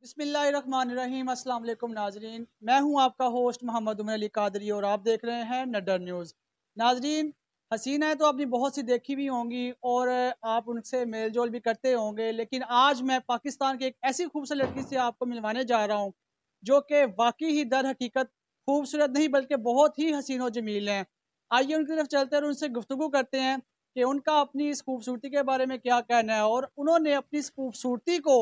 بسم اللہ الرحمن الرحیم۔ السلام علیکم ناظرین، میں ہوں آپ کا ہوسٹ محمد عمر علی قادری اور آپ دیکھ رہے ہیں نڈر نیوز۔ ناظرین، حسینہ تو اپنی بہت سی دیکھی بھی ہوں گی اور آپ ان سے میل جول بھی کرتے ہوں گے، لیکن آج میں پاکستان کی ایک ایسی خوبصورت لڑکی سے آپ کو ملوانے جا رہا ہوں جو کہ واقعی ہی در حقیقت خوبصورت نہیں بلکہ بہت ہی حسین و جمیل ہیں۔ آئیے ان کی طرف چلتے ہیں اور ان سے گفتگو کرتے ہیں کہ ان کا اپنی اس خوبصورتی کے بارے میں کیا کہنا ہے اور انہوں نے اپنی اس خوبصورتی کو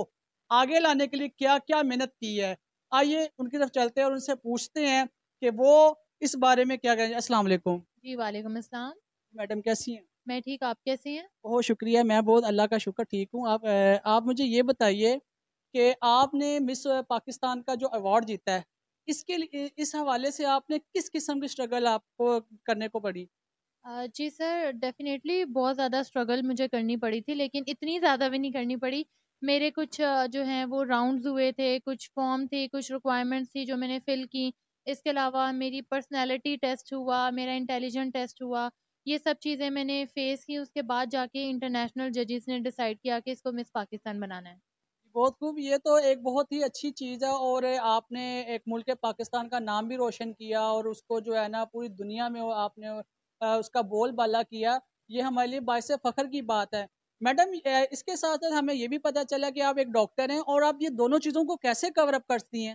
آگے لانے کے لیے کیا کیا محنت کی ہے۔ آئیے ان کی طرف چلتے ہیں اور ان سے پوچھتے ہیں کہ وہ اس بارے میں کیا کہیں گے۔ السلام علیکم جی وعلیکم السلام۔ میڈم، کیسی ہیں؟ میں ٹھیک، آپ کیسے ہیں؟ بہت شکریہ، میں بہت اللہ کا شکر ٹھیک ہوں۔ آپ مجھے یہ بتائیے کہ آپ نے مس پاکستان کا جو ایوارڈ جیتا ہے، اس کے لیے اس حوالے سے آپ نے کس قسم کی اسٹرگل آپ کو کرنے کو پڑی؟ جی سر، ڈیفینیٹلی بہت زیادہ اسٹرگل مجھے کرنی پڑی تھی، لیکن اتنی زیادہ بھی نہیں کرنی پڑی۔ میرے کچھ جو ہیں وہ راؤنڈز ہوئے تھے، کچھ فارم تھے، کچھ ریکوائرمنٹس تھی جو میں نے فل کی۔ اس کے علاوہ میری پرسنالٹی ٹیسٹ ہوا، میرا انٹیلیجنٹ ٹیسٹ ہوا، یہ سب چیزیں میں نے فیس کی۔ اس کے بعد جا کے انٹرنیشنل ججز نے ڈیسائیڈ کیا کہ اس کو مس پاکستان بنانا ہے۔ بہت خوب، یہ تو ایک بہت ہی اچھی چیز ہے اور آپ نے ایک ملک پاکستان کا نام بھی روشن کیا اور اس کو جو ہے نا پوری دنیا میں آپ نے اس کا بول بالا کیا۔ یہ ہمارے لیے باعث فخر کی بات ہے۔ میڈم، اس کے ساتھ ساتھ ہمیں یہ بھی پتہ چلا کہ آپ ایک ڈاکٹر ہیں اور آپ یہ دونوں چیزوں کو کیسے کور اپ کرتی ہیں؟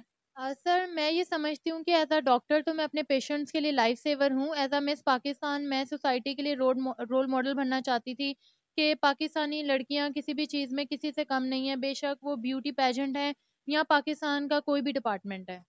سر، میں یہ سمجھتی ہوں کہ ایز اے ڈاکٹر تو میں اپنے پیشنٹس کے لیے لائف سیور ہوں۔ ایز اے مس پاکستان میں سوسائٹی کے لیے رول ماڈل بننا چاہتی تھی کہ پاکستانی لڑکیاں کسی بھی چیز میں کسی سے کم نہیں ہیں، بے شک وہ بیوٹی پیجنٹ ہیں یا پاکستان کا کوئی بھی ڈپارٹمنٹ ہے۔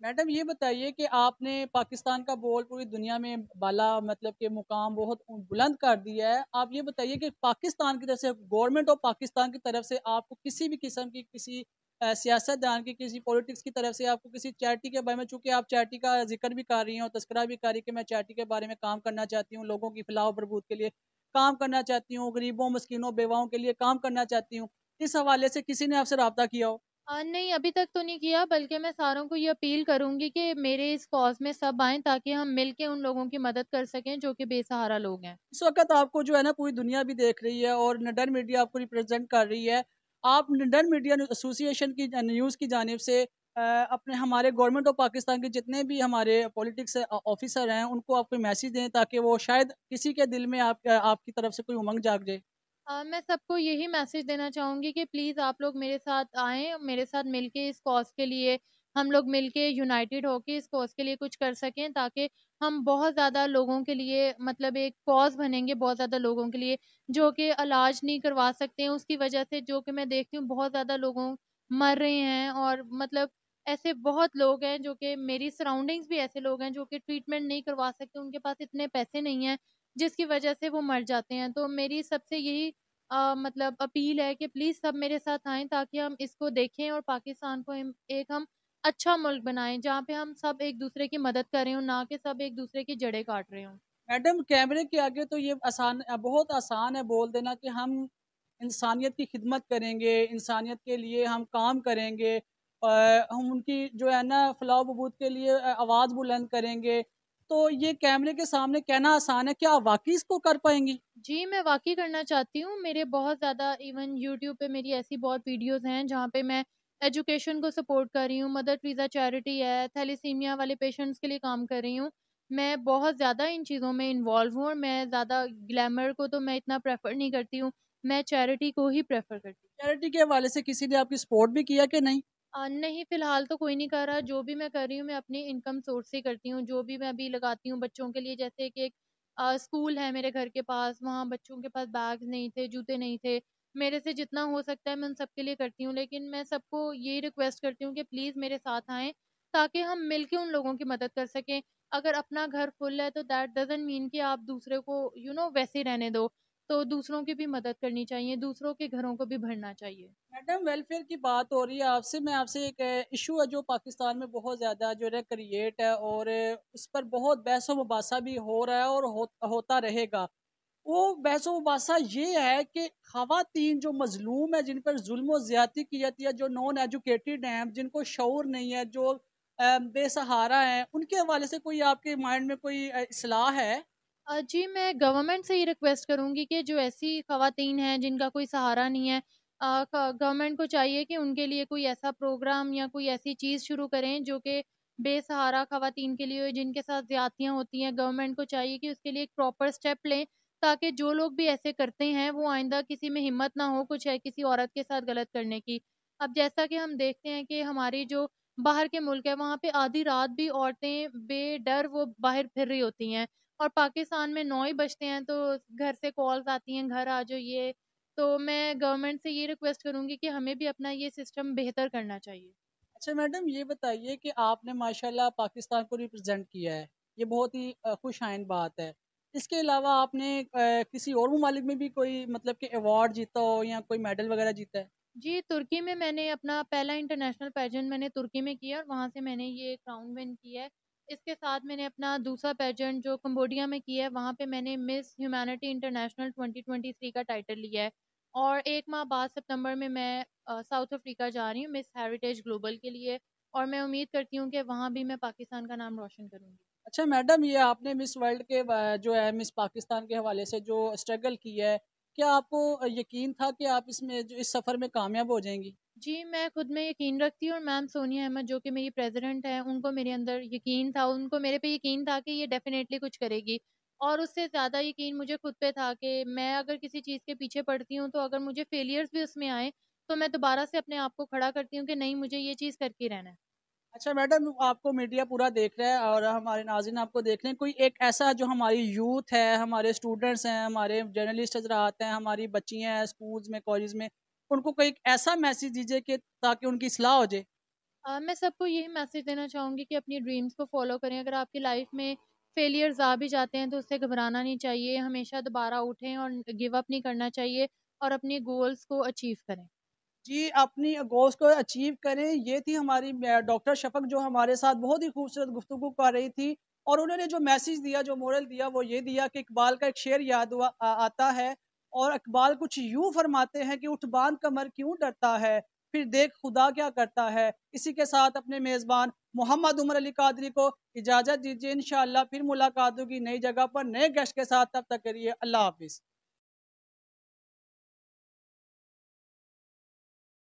میڈم، یہ بتائیے کہ آپ نے پاکستان کا بول پوری دنیا میں بالا مطلب کہ مقام بہت بلند کر دیا ہے۔ آپ یہ بتائیے کہ پاکستان کی طرف سے، گورنمنٹ آف پاکستان کی طرف سے آپ کو کسی بھی قسم کی کسی سیاست دان کی، کسی پولیٹکس کی طرف سے آپ کو کسی چیریٹی کے بارے میں، چونکہ آپ چیریٹی کا ذکر بھی کر رہی ہیں اور تذکرہ بھی کر رہی ہیں کہ میں چیریٹی کے بارے میں کام کرنا چاہتی ہوں، لوگوں کی فلاح و بہبود کے لیے کام کرنا چاہتی ہوں، غریبوں مسکینوں بیواؤں کے لیے کام کرنا چاہتی ہوں، اس حوالے سے کسی نے آپ سے رابطہ کیا ہو؟ نہیں، ابھی تک تو نہیں کیا، بلکہ میں ساروں کو یہ اپیل کروں گی کہ میرے اس کاز میں سب آئیں تاکہ ہم مل کے ان لوگوں کی مدد کر سکیں جو کہ بے سہارا لوگ ہیں۔ اس وقت آپ کو جو ہے نا پوری دنیا بھی دیکھ رہی ہے اور نڈر میڈیا آپ کو ریپرزینٹ کر رہی ہے۔ آپ نڈر میڈیا ایسوسی ایشن کی نیوز کی جانب سے اپنے ہمارے گورنمنٹ آف پاکستان کے جتنے بھی ہمارے پولیٹکس آفیسر ہیں ان کو آپ کوئی میسیج دیں تاکہ وہ شاید کسی کے دل میں آپ کی طرف سے کوئی امنگ جاگ جائے۔ میں سب کو یہی میسج دینا چاہوں گی کہ پلیز آپ لوگ میرے ساتھ آئیں، میرے ساتھ مل کے اس کاز کے لیے ہم لوگ مل کے یونائٹڈ ہو کے اس کاز کے لیے کچھ کر سکیں تاکہ ہم بہت زیادہ لوگوں کے لیے مطلب ایک کاز بنیں گے، بہت زیادہ لوگوں کے لیے جو کہ علاج نہیں کروا سکتے ہیں اس کی وجہ سے، جو کہ میں دیکھتی ہوں بہت زیادہ لوگوں مر رہے ہیں، اور مطلب ایسے بہت لوگ ہیں جو کہ میری سراؤنڈنگز بھی ایسے لوگ ہیں جو کہ ٹریٹمنٹ نہیں کروا سکتے، ان کے پاس اتنے پیسے نہیں ہیں جس کی وجہ سے وہ مر جاتے ہیں۔ تو میری سب سے یہی مطلب اپیل ہے کہ پلیز سب میرے ساتھ آئیں تاکہ ہم اس کو دیکھیں اور پاکستان کو ایک ہم اچھا ملک بنائیں جہاں پہ ہم سب ایک دوسرے کی مدد کر رہے ہوں، نہ کہ سب ایک دوسرے کی جڑیں کاٹ رہے ہوں۔ میڈم، کیمرے کے آگے تو یہ بہت آسان ہے بول دینا کہ ہم انسانیت کی خدمت کریں گے، انسانیت کے لیے ہم کام کریں گے، ہم ان کی جو ہے نا فلاح و بہبود کے لیے آواز بلند کریں گے، تو یہ کیمرے کے سامنے کہنا آسان ہے، کیا آپ واقعی اس کو کر پائیں گی؟ جی، میں واقعی کرنا چاہتی ہوں۔ میرے بہت زیادہ ایون یوٹیوب پہ میری ایسی بہت ویڈیوز ہیں جہاں پہ میں ایجوکیشن کو سپورٹ کر رہی ہوں، مدر ٹریزا چیریٹی ہے، تھیلیسیمیا والے پیشنٹس کے لیے کام کر رہی ہوں۔ میں بہت زیادہ ان چیزوں میں انوالو ہوں اور میں زیادہ گلیمر کو تو میں اتنا پریفر نہیں کرتی ہوں، میں چیریٹی کو ہی پریفر کرتی ہوں۔ چیریٹی کے حوالے سے کسی نے آپ کی سپورٹ بھی کیا کہ نہیں؟ نہیں، فی الحال تو کوئی نہیں کر رہا۔ جو بھی میں کر رہی ہوں میں اپنی انکم سورس سے کرتی ہوں، جو بھی میں ابھی لگاتی ہوں بچوں کے لیے، جیسے کہ ایک اسکول ہے میرے گھر کے پاس، وہاں بچوں کے پاس بیگ نہیں تھے، جوتے نہیں تھے، میرے سے جتنا ہو سکتا ہے میں ان سب کے لیے کرتی ہوں، لیکن میں سب کو یہی ریکویسٹ کرتی ہوں کہ پلیز میرے ساتھ آئیں تاکہ ہم مل کے ان لوگوں کی مدد کر سکیں۔ اگر اپنا گھر فل ہے تو دیٹ ڈزنٹ مین کہ آپ دوسرے کو ویسے ہی رہنے دو، تو دوسروں کی بھی مدد کرنی چاہیے، دوسروں کے گھروں کو بھی بھرنا چاہیے۔ میڈم، ویلفیئر کی بات ہو رہی ہے آپ سے، میں آپ سے ایک ایشو ہے جو پاکستان میں بہت زیادہ جو ہے کریٹ ہے اور اس پر بہت بحث و مباحثہ بھی ہو رہا ہے اور ہوتا رہے گا۔ وہ بحث و مباحثہ یہ ہے کہ خواتین جو مظلوم ہیں، جن پر ظلم و زیادتی کی جاتی ہے، جو نان ایجوکیٹڈ ہیں، جن کو شعور نہیں ہے، جو بے سہارا ہیں، ان کے حوالے سے کوئی آپ کے مائنڈ میں کوئی اصلاح ہے؟ جی، میں گورنمنٹ سے یہ ریکویسٹ کروں گی کہ جو ایسی خواتین ہیں جن کا کوئی سہارا نہیں ہے، گورنمنٹ کو چاہیے کہ ان کے لیے کوئی ایسا پروگرام یا کوئی ایسی چیز شروع کریں جو کہ بے سہارا خواتین کے لیے ہو، جن کے ساتھ زیادتیاں ہوتی ہیں۔ گورنمنٹ کو چاہیے کہ اس کے لیے ایک پراپر اسٹیپ لیں، تاکہ جو لوگ بھی ایسے کرتے ہیں وہ آئندہ کسی میں ہمت نہ ہو کچھ ہے کسی عورت کے ساتھ غلط کرنے کی۔ اب جیسا کہ ہم دیکھتے ہیں کہ ہماری جو باہر کے ملک ہے وہاں پہ آدھی رات بھی عورتیں بے ڈر وہ باہر پھر رہی ہوتی ہیں، اور پاکستان میں 9 ہی بجتے ہیں تو گھر سے کالز آتی ہیں گھر آ جاؤ یہ۔ تو میں گورنمنٹ سے یہ ریکویسٹ کروں گی کہ ہمیں بھی اپنا یہ سسٹم بہتر کرنا چاہیے۔ اچھا میڈم، یہ بتائیے کہ آپ نے ماشاءاللہ پاکستان کو ریپرزینٹ کیا ہے، یہ بہت ہی خوش آئند بات ہے۔ اس کے علاوہ آپ نے کسی اور ممالک میں بھی کوئی مطلب کہ ایوارڈ جیتا ہو یا کوئی میڈل وغیرہ جیتا ہے؟ جی، ترکی میں میں نے اپنا پہلا انٹرنیشنل پیجنٹ میں نے ترکی میں کیا، اور وہاں سے میں نے یہ کراؤن ون کیا ہے۔ اس کے ساتھ میں نے اپنا دوسرا پیجنٹ جو کمبوڈیا میں کیا ہے، وہاں پہ میں نے مس ہیومینٹی انٹرنیشنل 2023 کا ٹائٹل لیا ہے، اور 1 ماہ بعد ستمبر میں ساؤتھ افریقہ جا رہی ہوں مس ہیریٹیج گلوبل کے لیے، اور میں امید کرتی ہوں کہ وہاں بھی میں پاکستان کا نام روشن کروں گی۔ اچھا میڈم، یہ آپ نے مس ورلڈ کے جو ہے مس پاکستان کے حوالے سے جو اسٹرگل کی ہے، کیا آپ کو یقین تھا کہ آپ اس میں جو اس سفر میں کامیاب ہو جائیں گی؟ جی، میں خود میں یقین رکھتی ہوں، اور میم سونیا احمد جو کہ میری پریزیڈنٹ ہیں، ان کو میرے اندر یقین تھا، ان کو میرے پہ یقین تھا کہ یہ ڈیفینیٹلی کچھ کرے گی، اور اس سے زیادہ یقین مجھے خود پہ تھا کہ میں اگر کسی چیز کے پیچھے پڑتی ہوں تو اگر مجھے فیلیئرز بھی اس میں آئیں تو میں دوبارہ سے اپنے آپ کو کھڑا کرتی ہوں کہ نہیں، مجھے یہ چیز کر کے رہنا ہے۔ اچھا میڈم، آپ کو میڈیا پورا دیکھ رہا ہے اور ہمارے ناظرین آپ کو دیکھ رہے ہیں، کوئی ایک ایسا جو ہماری یوتھ ہے، ہمارے اسٹوڈنٹس ہیں، ہمارے جرنلسٹ حضرات ہیں، ہماری بچیاں ہیں اسکولز میں کالج میں، ان کو کوئی ایسا میسج دیجیے کہ تاکہ ان کی اصلاح ہو جائے۔ میں سب کو یہی میسج دینا چاہوں گی کہ اپنی ڈریمز کو فالو کریں۔ اگر آپ کی لائف میں فیلیئرز آ بھی جاتے ہیں تو اس سے گھبرانا نہیں چاہیے، ہمیشہ دوبارہ اٹھیں اور گیو اپ نہیں کرنا چاہیے، اور اپنی گولز کو اچیو کریں۔ جی، اپنی گولز کو اچیو کریں، یہ تھی ہماری ڈاکٹر شفق جو ہمارے ساتھ بہت ہی خوبصورت گفتگو کر رہی تھی، اور انہوں نے جو میسج دیا، جو مورل دیا، وہ یہ دیا کہ اقبال کا ایک شعر یاد آتا ہے، اور اقبال کچھ یوں فرماتے ہیں کہ اٹھ باندھ کمر کیوں ڈرتا ہے، پھر دیکھ خدا کیا کرتا ہے۔ اسی کے ساتھ اپنے میزبان محمد عمر علی قادری کو اجازت دیجیے، انشاءاللہ پھر ملاقات ہوگی نئی جگہ پر نئے گیسٹ کے ساتھ، تب تک کے لیے اللہ حافظ۔